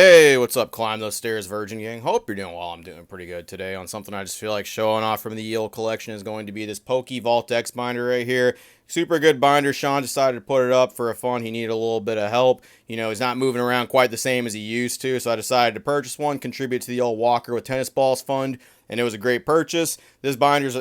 Hey, what's up, Climb Those Stairs Virgin Gang? Hope you're doing well. I'm doing pretty good today on something I just feel like showing off from the Yield collection is going to be this Pokey Vault X binder right here. Super good binder. Sean decided to put it up for a fun. He needed a little bit of help. You know, he's not moving around quite the same as he used to, so I decided to purchase one, contribute to the old Walker with Tennis Balls fund, and it was a great purchase. This binder's,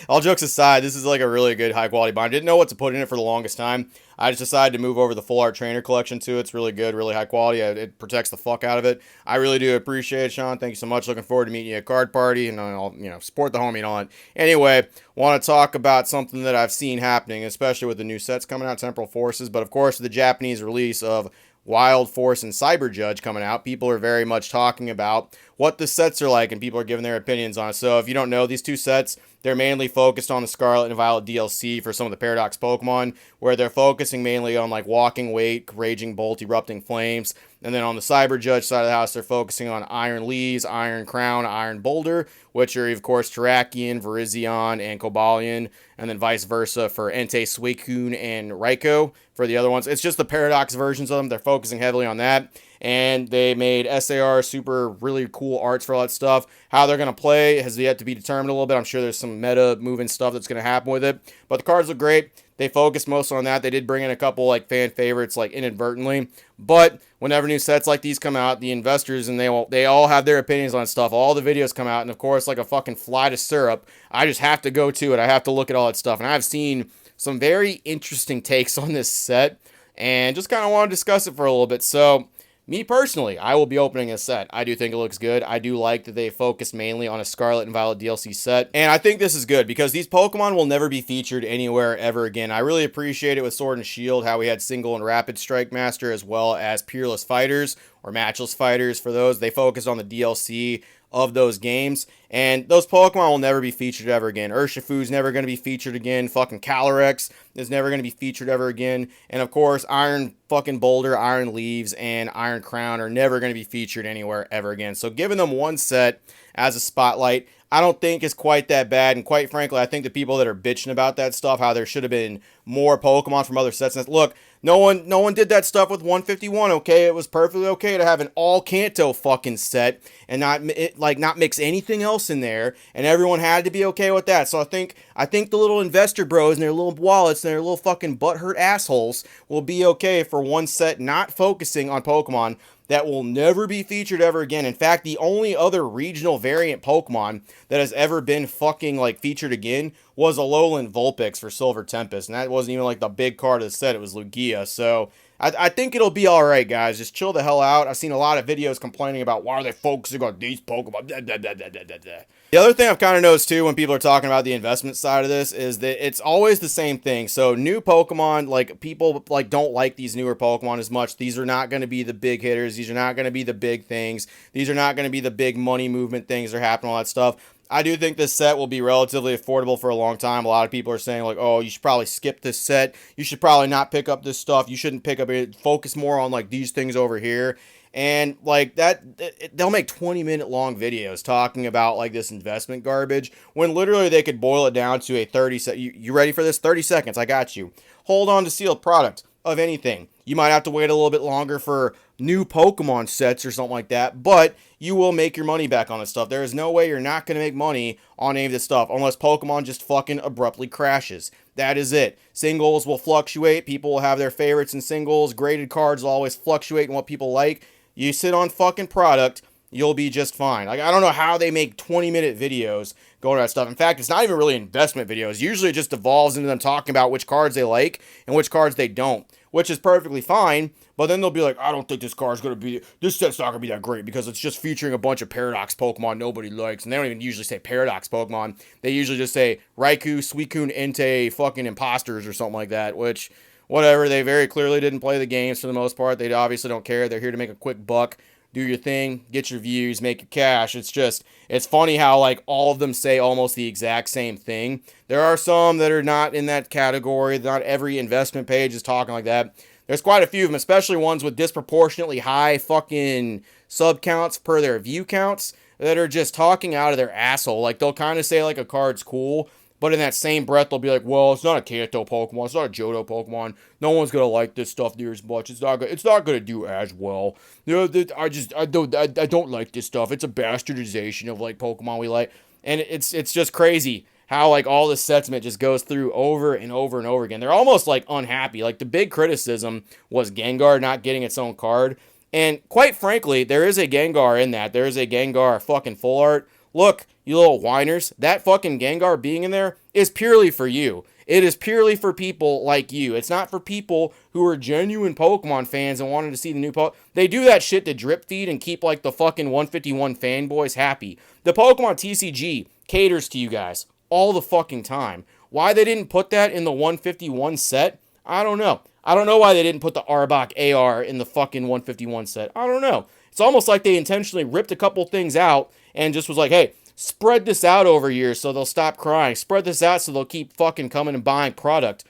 all jokes aside, this is like a really good high quality binder. Didn't know what to put in it for the longest time. I just decided to move over the Full Art Trainer collection to it. It's really good, really high quality. It protects the fuck out of it. I really do appreciate it, Sean. Thank you so much. Looking forward to meeting you at card party, and I'll support the homie and all that. Anyway, want to talk about something that I've seen happening, especially with the new sets coming out, Temporal Forces, but of course the Japanese release of Wild Force and Cyber Judge coming out. People are very much talking about what the sets are like, and people are giving their opinions on it. So if you don't know, these two sets, they're mainly focused on the Scarlet and Violet DLC for some of the Paradox Pokemon, where they're focusing mainly on like Walking Wake, Raging Bolt, Erupting Flames. And then on the Cyber Judge side of the house, they're focusing on Iron Leaves, Iron Crown, Iron Boulder, which are, of course, Terrakion, Virizion, and Cobalion, and then vice versa for Entei, Suicune, and Raikou for the other ones. It's just the Paradox versions of them. They're focusing heavily on that. And they made SAR super really cool arts for all that stuff. How they're going to play has yet to be determined a little bit. I'm sure there's some meta moving stuff that's going to happen with it. But the cards look great. They focused mostly on that. They did bring in a couple like fan favorites like inadvertently. But whenever new sets like these come out, the investors and they all have their opinions on stuff. All the videos come out, and of course, like a fucking fly to syrup, I just have to go to it. I have to look at all that stuff. And I've seen some very interesting takes on this set and just kind of want to discuss it for a little bit. So me personally, I will be opening a set. I do think it looks good. I do like that they focus mainly on a Scarlet and Violet DLC set. And I think this is good because these Pokemon will never be featured anywhere ever again. I really appreciate it with Sword and Shield, how we had Single and Rapid Strike Master as well as Peerless Fighters or Matchless Fighters for those. They focused on the DLC of those games, and those Pokemon will never be featured ever again. Urshifu's never going to be featured again. Fucking Calyrex is never going to be featured ever again. And of course, Iron fucking Boulder, Iron Leaves, and Iron Crown are never going to be featured anywhere ever again. So giving them one set as a spotlight, I don't think is quite that bad. And quite frankly, I think the people that are bitching about that stuff, how there should have been more Pokemon from other sets. And look, no one did that stuff with 151. Okay, it was perfectly okay to have an all Kanto fucking set and not mix anything else in there, and everyone had to be okay with that. So I think the little investor bros and their little wallets and their little fucking butthurt assholes will be okay for one set not focusing on Pokemon that will never be featured ever again. In fact, the only other regional variant Pokemon that has ever been fucking like featured again was Alolan Vulpix for Silver Tempest, and that wasn't even like the big card of the set. It was Lugia. So I think it'll be all right, guys. Just chill the hell out. I've seen a lot of videos complaining about why are they focusing on these Pokemon. The other thing I've kind of noticed too when people are talking about the investment side of this is that it's always the same thing. So new Pokemon, like people like don't like these newer Pokemon as much. These are not going to be the big hitters. These are not going to be the big things. These are not going to be the big money movement things that are happening, all that stuff. I do think this set will be relatively affordable for a long time. A lot of people are saying like, oh, you should probably skip this set. You should probably not pick up this stuff. You shouldn't pick up it. Focus more on like these things over here. And like that, they'll make 20-minute long videos talking about like this investment garbage when literally they could boil it down to a 30 second. You ready for this? 30 seconds. I got you. Hold on to sealed product of anything. You might have to wait a little bit longer for new Pokemon sets or something like that, but you will make your money back on this stuff. There is no way you're not going to make money on any of this stuff unless Pokemon just fucking abruptly crashes. That is it. Singles will fluctuate. People will have their favorites in singles. Graded cards will always fluctuate in what people like. You sit on fucking product, you'll be just fine. Like, I don't know how they make 20-minute videos going to that stuff. In fact, it's not even really investment videos. Usually it just devolves into them talking about which cards they like and which cards they don't, which is perfectly fine. But then they'll be like, I don't think this set's not going to be that great because it's just featuring a bunch of Paradox Pokemon nobody likes. And they don't even usually say Paradox Pokemon. They usually just say Raikou, Suicune, Entei, fucking Imposters or something like that, which whatever, they very clearly didn't play the games for the most part. They obviously don't care. They're here to make a quick buck, do your thing, get your views, make your cash. It's funny how like all of them say almost the exact same thing. There are some that are not in that category. Not every investment page is talking like that. There's quite a few of them, especially ones with disproportionately high fucking sub counts per their view counts that are just talking out of their asshole. Like they'll kind of say like a card's cool, but in that same breath, they'll be like, well, it's not a Kanto Pokemon, it's not a Johto Pokemon, no one's gonna like this stuff near as much, it's not gonna do as well. You know, I don't like this stuff. It's a bastardization of like Pokemon we like, and it's just crazy how like all this sentiment just goes through over and over and over again. They're almost like unhappy. Like the big criticism was Gengar not getting its own card. And quite frankly, there is a Gengar in that. There is a Gengar fucking full art. Look, you little whiners, that fucking Gengar being in there is purely for you. It is purely for people like you. It's not for people who are genuine Pokemon fans and wanted to see the new Pokemon. They do that shit to drip feed and keep like the fucking 151 fanboys happy. The Pokemon TCG caters to you guys all the fucking time. Why they didn't put that in the 151 set, I don't know. I don't know why they didn't put the Arbok AR in the fucking 151 set. I don't know. It's almost like they intentionally ripped a couple things out and just was like, hey, spread this out over years so they'll stop crying. Spread this out so they'll keep fucking coming and buying product.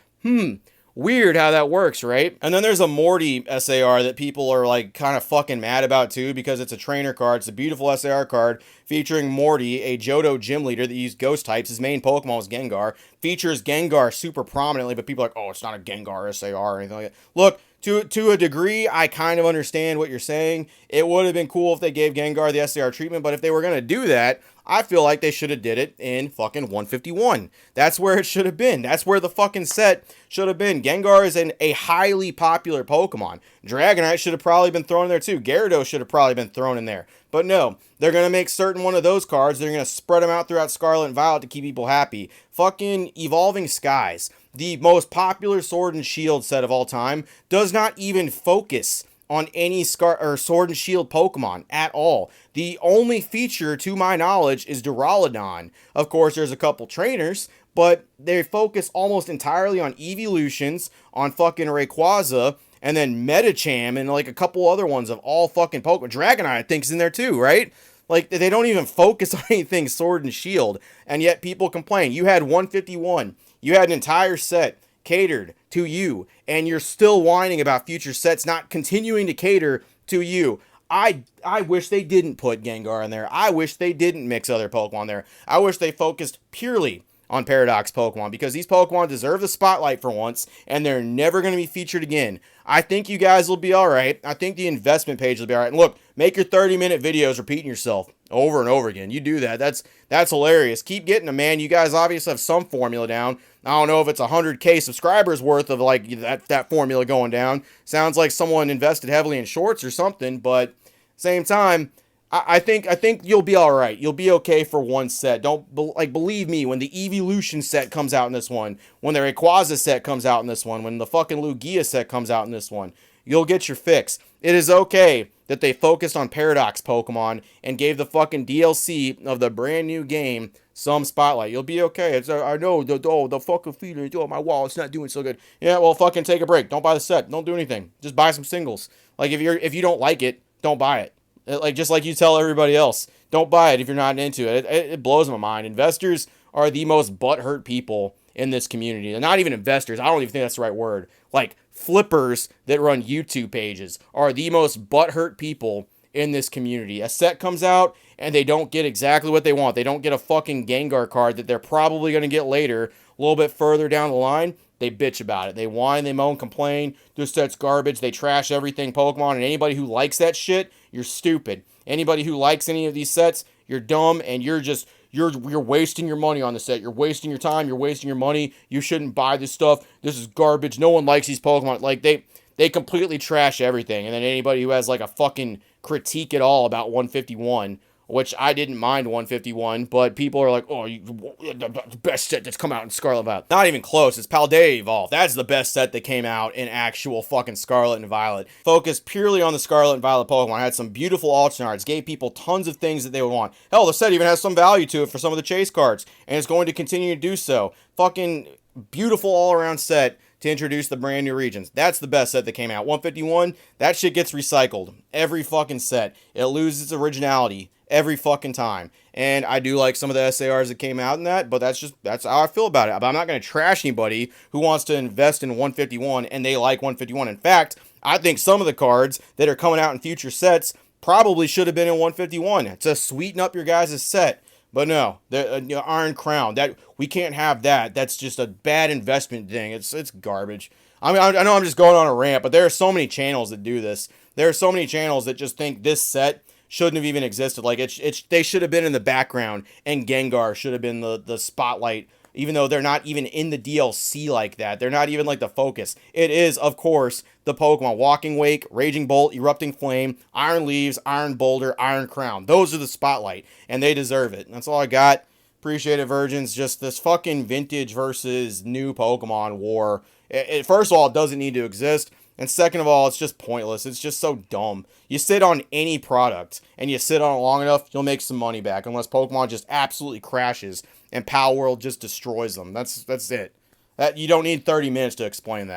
Weird how that works, right? And then there's a Morty SAR that people are like kind of fucking mad about too because it's a trainer card. It's a beautiful SAR card featuring Morty, a Johto gym leader that used ghost types. His main Pokemon was Gengar. Features Gengar super prominently, but people are like, oh, it's not a Gengar SAR or anything like that. Look, to a degree, I kind of understand what you're saying. It would have been cool if they gave Gengar the SAR treatment, but if they were going to do that, I feel like they should have did it in fucking 151. That's where it should have been. That's where the fucking set should have been. Gengar is a highly popular Pokemon. Dragonite should have probably been thrown in there too. Gyarados should have probably been thrown in there. But no, they're going to make certain one of those cards. They're going to spread them out throughout Scarlet and Violet to keep people happy. Fucking Evolving Skies, the most popular Sword and Shield set of all time, does not even focus on any Sword and Shield Pokemon at all. The only feature, to my knowledge, is Duraludon. Of course, there's a couple trainers, but they focus almost entirely on evolutions, on fucking Rayquaza, and then Medicham, and like a couple other ones of all fucking Pokemon. Dragonite, I think, is in there too, right? Like, they don't even focus on anything Sword and Shield, and yet people complain. You had 151. You had an entire set catered to you, and you're still whining about future sets not continuing to cater to you. I wish they didn't put Gengar in there. I wish they didn't mix other Pokemon there. I wish they focused purely on Paradox Pokemon, because these Pokemon deserve the spotlight for once, and they're never going to be featured again. I think you guys will be alright. I think the investment page will be alright. And look, make your 30-minute videos repeating yourself over and over again. You do that. That's hilarious. Keep getting them, man. You guys obviously have some formula down. I don't know if it's 100K subscribers worth of like that formula going down. Sounds like someone invested heavily in shorts or something, but same time, I think you'll be all right. You'll be okay for one set. Don't believe me, when the Evolution set comes out in this one, when the Rayquaza set comes out in this one, when the fucking Lugia set comes out in this one, you'll get your fix. It is okay that they focused on Paradox Pokemon and gave the fucking DLC of the brand new game some spotlight. You'll be okay. I know the fucking feelings. Oh, my wallet's not doing so good. Yeah, well, fucking take a break. Don't buy the set. Don't do anything. Just buy some singles. Like if you don't like it, don't buy it. Like, just like you tell everybody else, don't buy it if you're not into it. It blows my mind. Investors are the most butthurt people in this community. They're not even investors. I don't even think that's the right word. Like, flippers that run YouTube pages are the most butthurt people in this community. A set comes out and they don't get exactly what they want. They don't get a fucking Gengar card that they're probably going to get later, a little bit further down the line. They bitch about it. They whine, they moan, complain. This set's garbage. They trash everything Pokemon. And anybody who likes that shit, you're stupid. Anybody who likes any of these sets, you're dumb, and you're wasting your money on the set. You're wasting your time. You're wasting your money. You shouldn't buy this stuff. This is garbage. No one likes these Pokemon. Like, they completely trash everything. And then anybody who has like a fucking critique at all about 151, which I didn't mind 151, but people are like, oh, the best set that's come out in Scarlet Violet. Not even close. It's Paldea Evolved. That's the best set that came out in actual fucking Scarlet and Violet. Focused purely on the Scarlet and Violet Pokemon. Had some beautiful alternate arts. Gave people tons of things that they would want. Hell, the set even has some value to it for some of the chase cards, and it's going to continue to do so. Fucking beautiful all-around set to introduce the brand new regions. That's the best set that came out. 151, that shit gets recycled every fucking set. It loses its originality every fucking time. And I do like some of the SARs that came out in that, but that's how I feel about it. But I'm not going to trash anybody who wants to invest in 151 and they like 151. In fact, I think some of the cards that are coming out in future sets probably should have been in 151 to sweeten up your guys' set. But no, the Iron Crown, that we can't have that. That's just a bad investment thing. It's garbage. I mean, I know I'm just going on a rant, but there are so many channels that do this. There are so many channels that just think this set shouldn't have even existed. Like they should have been in the background, and Gengar should have been the spotlight. Even though they're not even in the DLC like that, they're not even like the focus. It is, of course, the Pokemon Walking Wake, Raging Bolt, Erupting Flame, Iron Leaves, Iron Boulder, Iron Crown. Those are the spotlight, and they deserve it. That's all I got. Appreciate it, Virgins. Just this fucking vintage versus new Pokemon war. First of all, it doesn't need to exist. And second of all, it's just pointless. It's just so dumb. You sit on any product and you sit on it long enough, you'll make some money back. Unless Pokemon just absolutely crashes and Power World just destroys them. That's it. You don't need 30 minutes to explain that.